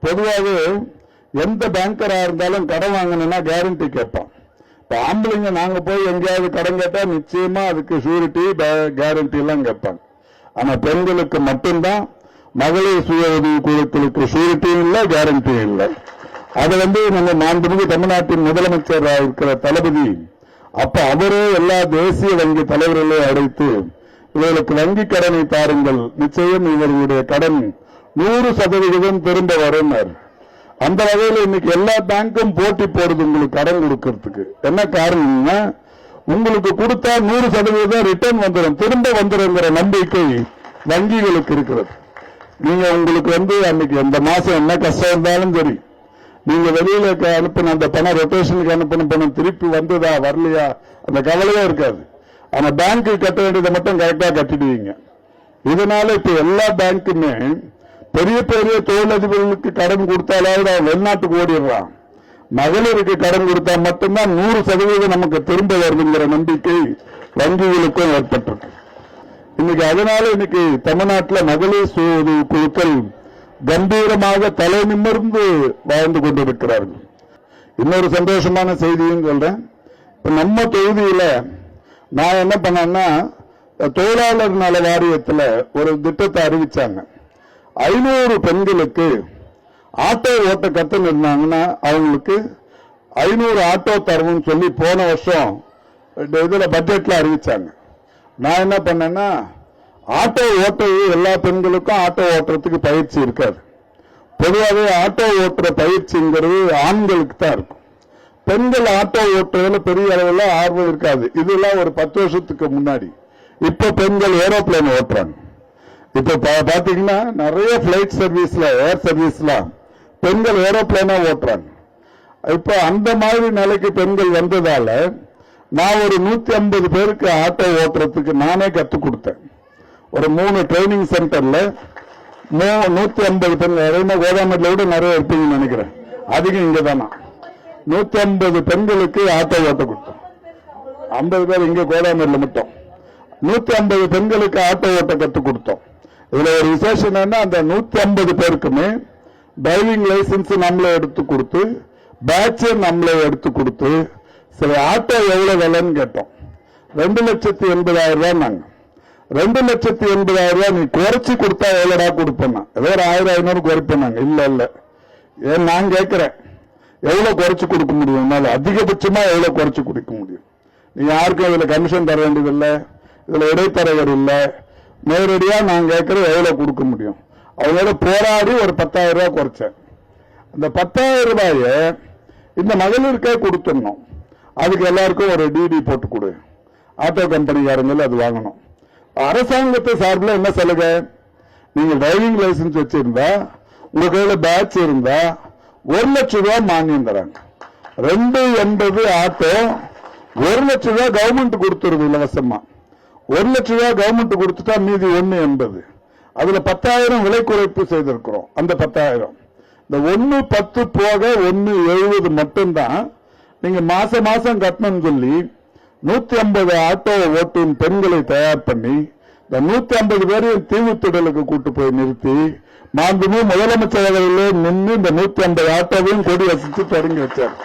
பொதுவாகவே எந்த பேங்கரா இருந்தாலும் கடன் வாங்கணும்னா கேரண்டி கேட்பான். இப்ப ஆம்பளைங்க நாங்க போய் எங்கேயாவது கடன் கேட்டா நிச்சயமா அதுக்கு ஷூரிட்டி கேரண்டி எல்லாம் கேட்பாங்க. ஆனா பெண்களுக்கு மட்டும்தான் மகளிர் சுய உதவி குழுக்களுக்கு ஷூரிட்டியும் இல்லை, கேரண்டியும் இல்லை. அது நம்ம மாண்புமிகு தமிழ்நாட்டின் முதலமைச்சராக இருக்கிற தளபதி அப்ப அவரே எல்லா தேசிய வங்கி தலைவர்களையும் அழைத்து இவர்களுக்கு வங்கி கடனை தாருங்கள், நிச்சயம் இவர்களுடைய கடன் 100% திரும்ப வரும். அந்த வகையில் இன்னைக்கு எல்லா பேங்கும் போட்டி போடுது உங்களுக்கு கடன் கொடுக்கறதுக்கு. என்ன காரணம்னா உங்களுக்கு கொடுத்தா 100% ரிட்டர்ன் வந்துடும், திரும்ப வந்துடுங்கிற நம்பிக்கை வங்கிகளுக்கு இருக்கிறது. நீங்க உங்களுக்கு அன்னைக்கு எந்த மாசம் என்ன கஷ்டம் இருந்தாலும் சரி, நீங்க வெளியில அனுப்பின அந்த பணம், ரொட்டேஷனுக்கு அனுப்பின பணம் திருப்பி வந்ததா வரலையா அந்த கவலையே இருக்காது. ஆனா பேங்க்கு கட்ட வேண்டியதை மட்டும் கரெக்டா கட்டிடுவீங்க. இதனால இப்ப எல்லா பேங்க்குமே பெரிய பெரிய தொழிலதிபர்களுக்கு கடன் கொடுத்தாலாவது அவன் வெளிநாட்டுக்கு ஓடிடுறான். மகளிருக்கு கடன் கொடுத்தா மட்டும்தான் 100% நமக்கு திரும்ப வருதுங்கிற நம்பிக்கை வங்கிகளுக்கும் ஏற்பட்டிருக்கு. இன்னைக்கு அதனால இன்னைக்கு தமிழ்நாட்டில் மகளிர் சுய உதவி குழுக்கள் கம்பீரமாக தலை நிமிர்ந்து வாழ்ந்து கொண்டிருக்கிறார்கள். இன்னொரு சந்தோஷமான செய்தியும் சொல்றேன். இப்ப நம்ம தொகுதியில நான் என்ன பண்ணேன்னா, தொழிலாளர் நல வாரியத்தில் ஒரு திட்டத்தை அறிவிச்சாங்க. 500 பெண்களுக்கு ஆட்டோ ஓட்ட கத்துன்னு இருந்தாங்கன்னா அவங்களுக்கு 500 ஆட்டோ தரணும்னு சொல்லி போன வருஷம் இதுல பட்ஜெட்ல அறிவிச்சாங்க. நான் என்ன பண்ணேன்னா, ஆட்டோ ஓட்ட எல்லா பெண்களுக்கும் ஆட்டோ ஓட்டுறதுக்கு பயிற்சி இருக்காது. பொதுவாகவே ஆட்டோ ஓட்டுற பயிற்சிங்கிறது ஆண்களுக்கு தான் இருக்கும். பெண்கள் ஆட்டோ ஓட்டுறதுல பெரிய அளவில் ஆர்வம் இருக்காது. இதெல்லாம் ஒரு 10 வருஷத்துக்கு முன்னாடி. இப்ப பெண்கள் ஏரோப்ளேன் ஓட்டுறாங்க. இப்ப பாத்தீங்கன்னா நிறைய பிளைட் சர்வீஸ்ல, ஏர் சர்வீஸ்ல பெண்கள் ஏரோப்ளேனா ஓட்டுறாங்க. இப்ப அந்த மாதிரி நிலைக்கு பெண்கள் வந்ததால நான் ஒரு 150 பேருக்கு ஆட்டோ ஓட்டுறதுக்கு நானே கத்துக் கொடுத்தேன். ஒரு 3 ட்ரைனிங் சென்டர்ல 150 பெண்கள், கோதாமட்டில விட நிறைய இருப்பீங்கன்னு நினைக்கிறேன், அதிகம் இங்க தானா 150 பெண்களுக்கு ஆட்டோ ஓட்ட கொடுத்தோம். 50 பேர் இங்க கோதாமட்டில மட்டும் 150 பெண்களுக்கு ஆட்டோ ஓட்ட கத்துக் கொடுத்தோம். இதுல ஒரு விசேஷம் என்னன்னா, அந்த 150 பேருக்குமே டிரைவிங் லைசன்ஸ் நம்மளே எடுத்து கொடுத்து, பேட்ச் நம்மளே எடுத்து கொடுத்து, சரி ஆட்டோ எவ்வளவு விலைன்னு கேட்டோம். 2,80,000 ரூபாய். நாங்க 2,80,000 ரூபாய் நீ குறைச்சு கொடுத்தா எவ்வளோடா கொடுப்பேன்னா, ஏதோ ஒரு 1,000-500 குறைப்பேனாங்க. இல்ல இல்ல, ஏன் நான் கேட்கிறேன், எவ்வளவு குறைச்சு கொடுக்க முடியும், அதிகபட்சமா எவ்வளவு குறைச்சு கொடுக்க முடியும்? நீங்க யாருக்கும் இதுல கமிஷன் தர வேண்டியது இல்லை, இதுல இடைத்தரகர் இல்லை, நேரடியா நான் கேட்கறது எவ்வளவு கொடுக்க முடியும்? அவங்களோட போராடி ஒரு 10,000 ரூபாய் குறைச்சேன். அந்த 10,000 ரூபாய இந்த மகளிருக்கே கொடுத்துடணும். அதுக்கு எல்லாருக்கும் ஒரு டிடி போட்டு கொடு, ஆட்டோ கம்பெனிக்காரங்க அது வாங்கணும். அரசாங்கத்தை சார்பில் என்ன சலுகை? நீங்க டிரைவிங் லைசன்ஸ் வச்சிருந்தா, உங்க கையில பேட்ச் இருந்தா 1 லட்சம் ரூபாய் மானியம் தராங்க. 280 ஆட்டோ 1 லட்சம் ரூபாய் கவர்மெண்ட் கொடுத்துருது இலவசமா. 1 லட்சம் ரூபாய் கவர்மெண்ட் கொடுத்துட்டா மீதி 180. அதுல 10,000 விலை குறைப்பு செய்திருக்கிறோம். அந்த 10,000 இந்த 110 போக 170 மட்டும்தான் நீங்க மாசம் மாசம் கட்டணும்னு சொல்லி 150 ஆட்டோ ஓட்டும் பெண்களை தயார் பண்ணி இந்த 150 பேரையும் தீவுத்திடலுக்கு கூட்டு போய் நிறுத்தி மாண்புமிகு முதலமைச்சர் அவர்களே நின்று இந்த 150 ஆட்டோவையும் கொடி அசைத்து தொடங்கி வச்சார்.